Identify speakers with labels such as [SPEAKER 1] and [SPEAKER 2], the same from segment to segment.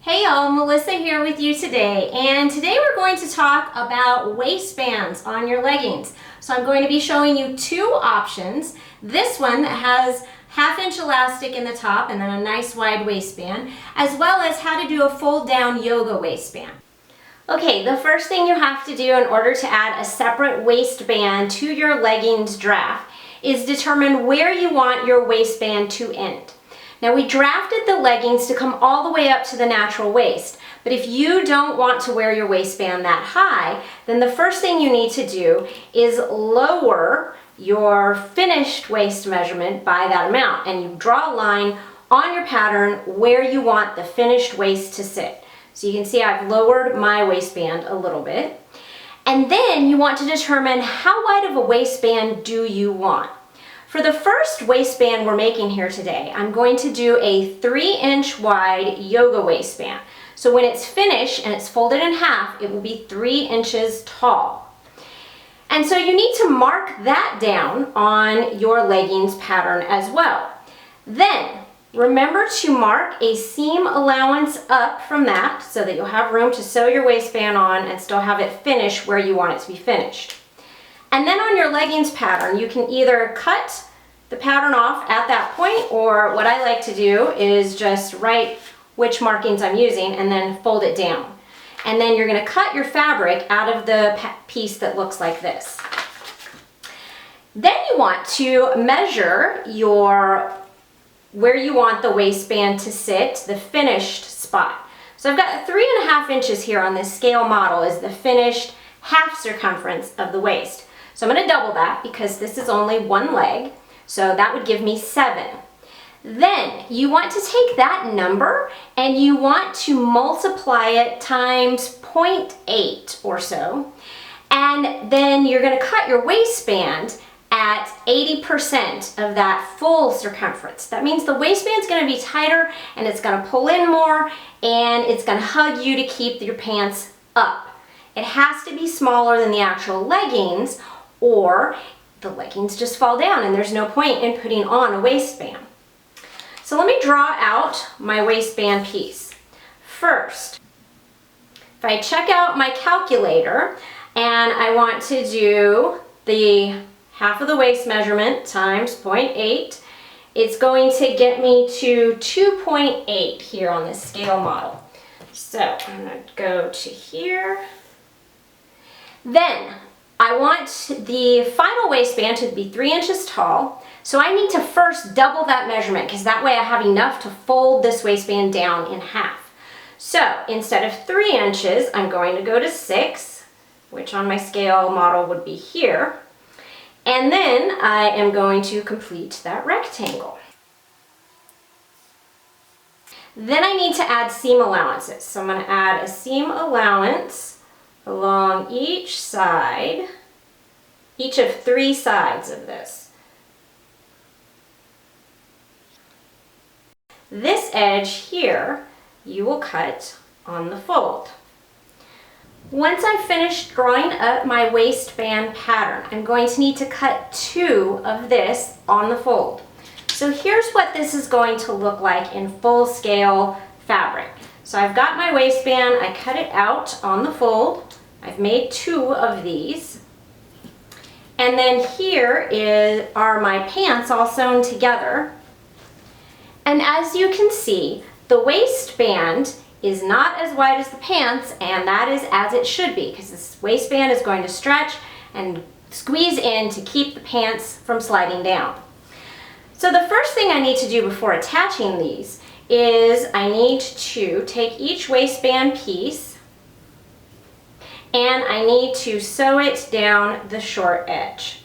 [SPEAKER 1] Hey y'all, Melissa here with you today, and today we're going to talk about waistbands on your leggings. So I'm going to be showing you two options. This one that has 1/2 inch elastic in the top and then a nice wide waistband, as well as how to do a fold down yoga waistband. Okay, the first thing you have to do in order to add a separate waistband to your leggings draft is determine where you want your waistband to end. Now we drafted the leggings to come all the way up to the natural waist, but if you don't want to wear your waistband that high, then the first thing you need to do is lower your finished waist measurement by that amount, and you draw a line on your pattern where you want the finished waist to sit. So you can see I've lowered my waistband a little bit. And then you want to determine how wide of a waistband do you want. For the first waistband we're making here today, I'm going to do a 3-inch wide yoga waistband. So when it's finished and it's folded in half, it will be 3 inches tall. And so you need to mark that down on your leggings pattern as well. Then remember to mark a seam allowance up from that so that you'll have room to sew your waistband on and still have it finished where you want it to be finished. And then on your leggings pattern, you can either cut the pattern off at that point, or what I like to do is just write which markings I'm using and then fold it down. And then you're going to cut your fabric out of the piece that looks like this. Then you want to measure where you want the waistband to sit, the finished spot. So I've got 3.5 inches here on this scale model is the finished half circumference of the waist. So I'm going to double that because this is only one leg, so that would give me 7. Then you want to take that number and you want to multiply it times 0.8 or so, and then you're going to cut your waistband at 80% of that full circumference. That means the waistband's going to be tighter and it's going to pull in more and it's going to hug you to keep your pants up. It has to be smaller than the actual leggings, or the leggings just fall down and there's no point in putting on a waistband. So let me draw out my waistband piece. First, if I check out my calculator and I want to do the half of the waist measurement times 0.8, it's going to get me to 2.8 here on this scale model. So I'm going to go to here. Then I want the final waistband to be 3 inches tall, so I need to first double that measurement because that way I have enough to fold this waistband down in half. So instead of 3 inches, I'm going to go to 6, which on my scale model would be here, and then I am going to complete that rectangle. Then I need to add seam allowances, so I'm going to add a seam allowance along each side, each of 3 sides of this. This edge here, you will cut on the fold. Once I've finished drawing up my waistband pattern, I'm going to need to cut 2 of this on the fold. So here's what this is going to look like in full scale fabric. So I've got my waistband, I cut it out on the fold. I've made 2 of these. And then here are my pants all sewn together. And as you can see, the waistband is not as wide as the pants, and that is as it should be because this waistband is going to stretch and squeeze in to keep the pants from sliding down. So the first thing I need to do before attaching these is I need to take each waistband piece and I need to sew it down the short edge.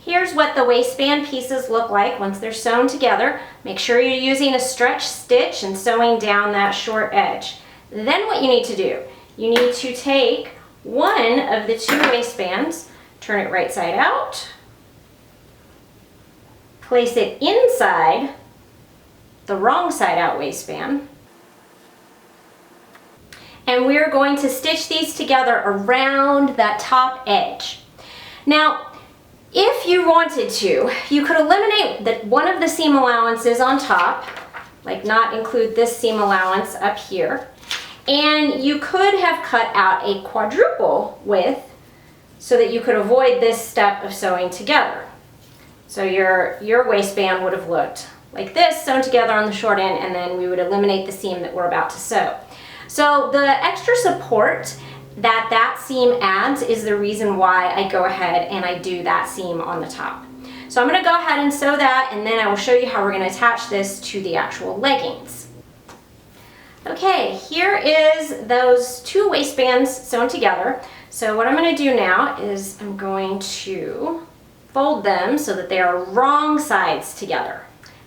[SPEAKER 1] Here's what the waistband pieces look like once they're sewn together. Make sure you're using a stretch stitch and sewing down that short edge. Then what you need to do, you need to take one of the 2 waistbands, turn it right side out, place it inside the wrong side out waistband, and we're going to stitch these together around that top edge. Now, if you wanted to, you could eliminate one of the seam allowances on top like not include this seam allowance up here. And you could have cut out a quadruple width so that you could avoid this step of sewing together. So your waistband would have looked like this, sewn together on the short end, and then we would eliminate the seam that we're about to sew. So the extra support that seam adds is the reason why I go ahead and I do that seam on the top. So I'm going to go ahead and sew that, and then I will show you how we're going to attach this to the actual leggings. Okay, here is those two waistbands sewn together. So what I'm going to do now is I'm going to fold them so that they are wrong sides together.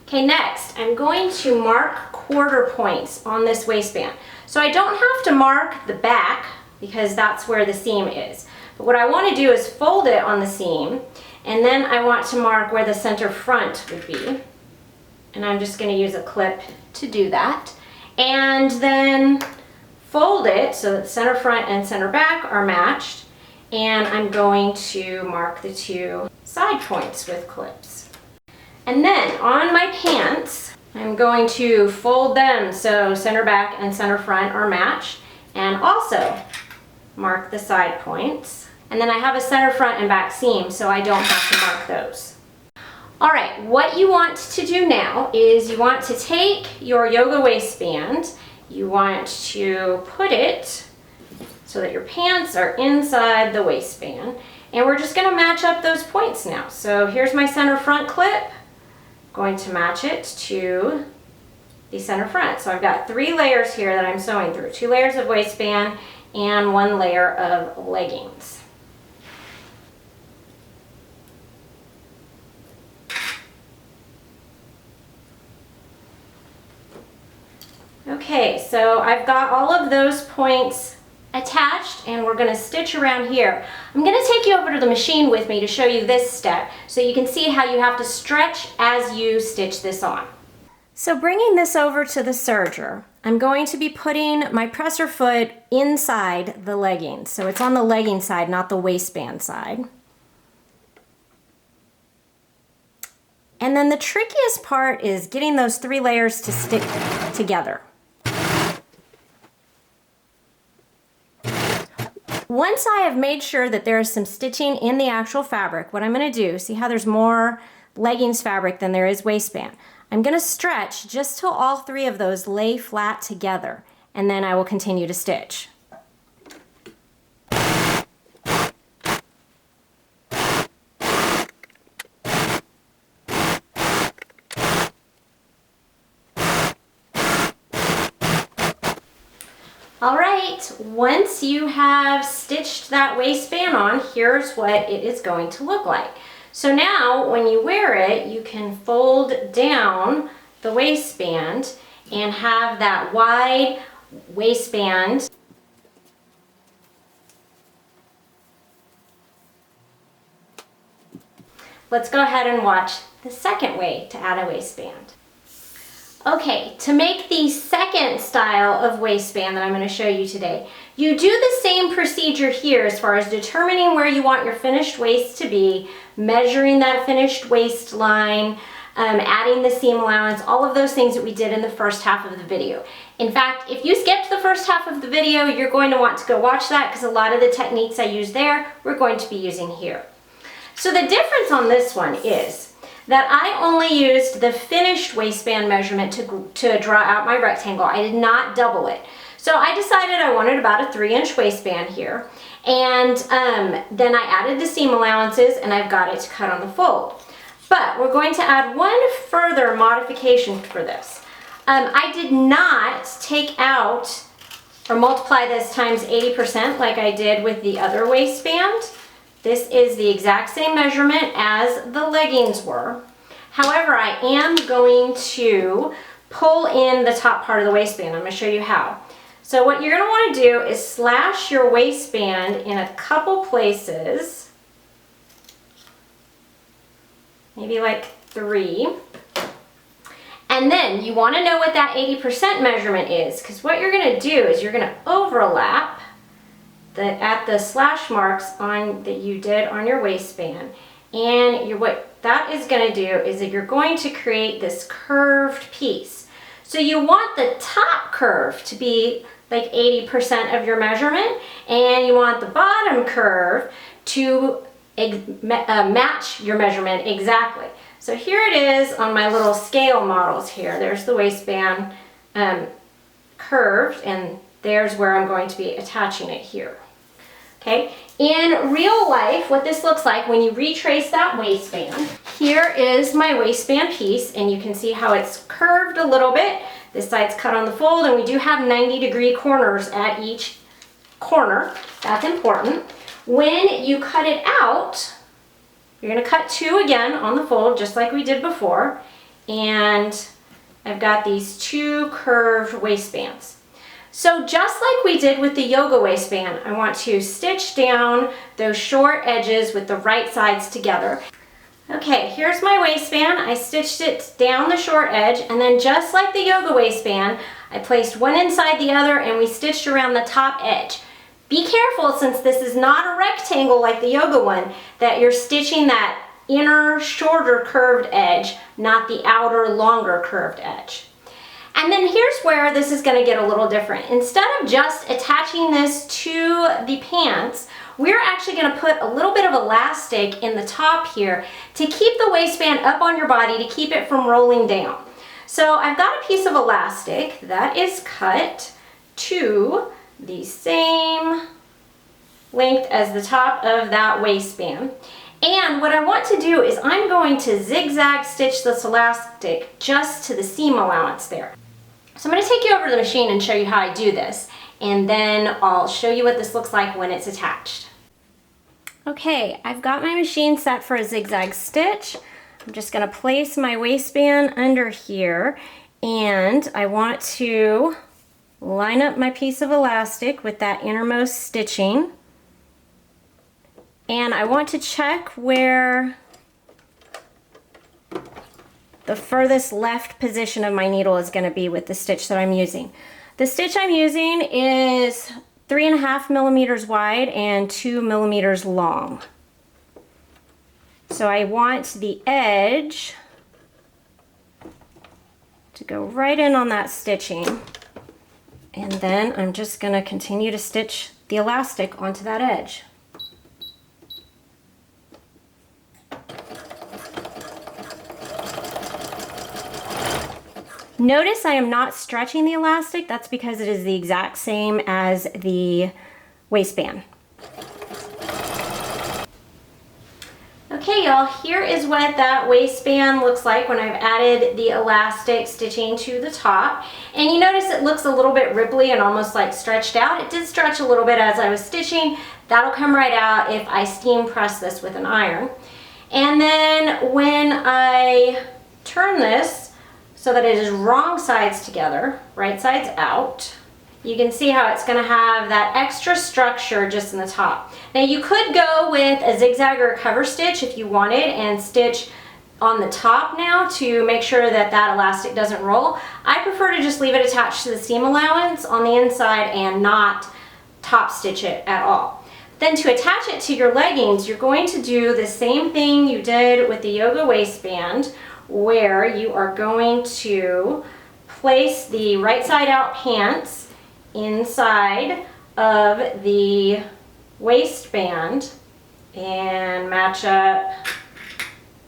[SPEAKER 1] Okay, next I'm going to mark quarter points on this waistband. So I don't have to mark the back because that's where the seam is. But what I want to do is fold it on the seam, and then I want to mark where the center front would be. And I'm just going to use a clip to do that. And then fold it so that center front and center back are matched. And I'm going to mark the two side points with clips. And then on my pants, I'm going to fold them so center back and center front are matched, and also mark the side points. And then I have a center front and back seam, so I don't have to mark those. All right, what you want to do now is you want to take your yoga waistband, you want to put it so that your pants are inside the waistband, and we're just going to match up those points now. So here's my center front clip, going to match it to the center front. So I've got 3 layers here that I'm sewing through, 2 layers of waistband and 1 layer of leggings. Okay, so I've got all of those points attached, and we're going to stitch around here. I'm going to take you over to the machine with me to show you this step so you can see how you have to stretch as you stitch this on. So bringing this over to the serger, I'm going to be putting my presser foot inside the leggings. So it's on the legging side, not the waistband side. And then the trickiest part is getting those 3 layers to stick together. Once I have made sure that there is some stitching in the actual fabric, what I'm going to do, see how there's more leggings fabric than there is waistband. I'm going to stretch just till all 3 of those lay flat together, and then I will continue to stitch. All right, once you have stitched that waistband on, here's what it is going to look like. So now when you wear it, you can fold down the waistband and have that wide waistband. Let's go ahead and watch the second way to add a waistband. Okay, to make the second style of waistband that I'm going to show you today, you do the same procedure here as far as determining where you want your finished waist to be, measuring that finished waistline, adding the seam allowance, all of those things that we did in the first half of the video. In fact, if you skipped the first half of the video, you're going to want to go watch that because a lot of the techniques I used there, we're going to be using here. So the difference on this one is that I only used the finished waistband measurement to draw out my rectangle. I did not double it. So I decided I wanted about a 3-inch waistband here, and then I added the seam allowances, and I've got it to cut on the fold. But we're going to add one further modification for this. I did not take out or multiply this times 80% like I did with the other waistband. This is the exact same measurement as the leggings were. However, I am going to pull in the top part of the waistband. I'm going to show you how. So what you're going to want to do is slash your waistband in a couple places, maybe like 3. And then you want to know what that 80% measurement is, because what you're going to do is you're going to overlap at the slash marks that you did on your waistband, and what that is going to do is that you're going to create this curved piece. So you want the top curve to be like 80% of your measurement, and you want the bottom curve to match your measurement exactly. So here it is on my little scale models here. There's the waistband curved, and there's where I'm going to be attaching it here. Okay, in real life, what this looks like when you retrace that waistband, here is my waistband piece, and you can see how it's curved a little bit. This side's cut on the fold, and we do have 90-degree corners at each corner. That's important. When you cut it out, you're going to cut 2 again on the fold, just like we did before, and I've got these 2 curved waistbands. So just like we did with the yoga waistband, I want to stitch down those short edges with the right sides together. Okay, here's my waistband. I stitched it down the short edge, and then just like the yoga waistband, I placed one inside the other and we stitched around the top edge. Be careful, since this is not a rectangle like the yoga one, that you're stitching that inner shorter curved edge, not the outer longer curved edge. And then here's where this is going to get a little different. Instead of just attaching this to the pants, we're actually going to put a little bit of elastic in the top here to keep the waistband up on your body, to keep it from rolling down. So I've got a piece of elastic that is cut to the same length as the top of that waistband. And what I want to do is I'm going to zigzag stitch this elastic just to the seam allowance there. So I'm going to take you over to the machine and show you how I do this, and then I'll show you what this looks like when it's attached. Okay, I've got my machine set for a zigzag stitch. I'm just going to place my waistband under here, and I want to line up my piece of elastic with that innermost stitching. And I want to check where the furthest left position of my needle is going to be with the stitch that I'm using. The stitch I'm using is 3.5 millimeters wide and 2 millimeters long. So I want the edge to go right in on that stitching, and then I'm just going to continue to stitch the elastic onto that edge. Notice I am not stretching the elastic. That's because it is the exact same as the waistband. Okay, y'all, here is what that waistband looks like when I've added the elastic stitching to the top. And you notice it looks a little bit ripply and almost like stretched out. It did stretch a little bit as I was stitching. That'll come right out if I steam press this with an iron. And then when I turn this so that it is wrong sides together, right sides out, you can see how it's going to have that extra structure just in the top. Now you could go with a zigzag or a cover stitch if you wanted and stitch on the top now to make sure that that elastic doesn't roll. I prefer to just leave it attached to the seam allowance on the inside and not top stitch it at all. Then to attach it to your leggings, you're going to do the same thing you did with the yoga waistband, where you are going to place the right side out pants inside of the waistband and match up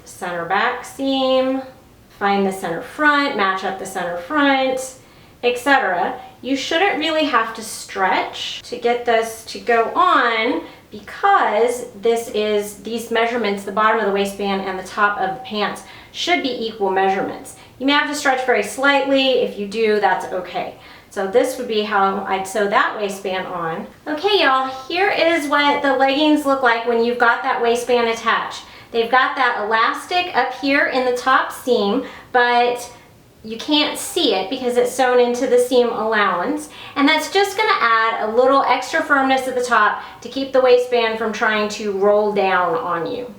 [SPEAKER 1] the center back seam, find the center front, match up the center front, etc. You shouldn't really have to stretch to get this to go on, because these measurements, the bottom of the waistband and the top of the pants, should be equal measurements. You may have to stretch very slightly. If you do, that's okay. So this would be how I'd sew that waistband on. Okay, y'all, here is what the leggings look like when you've got that waistband attached. They've got that elastic up here in the top seam, but you can't see it because it's sewn into the seam allowance. And that's just going to add a little extra firmness at the top to keep the waistband from trying to roll down on you.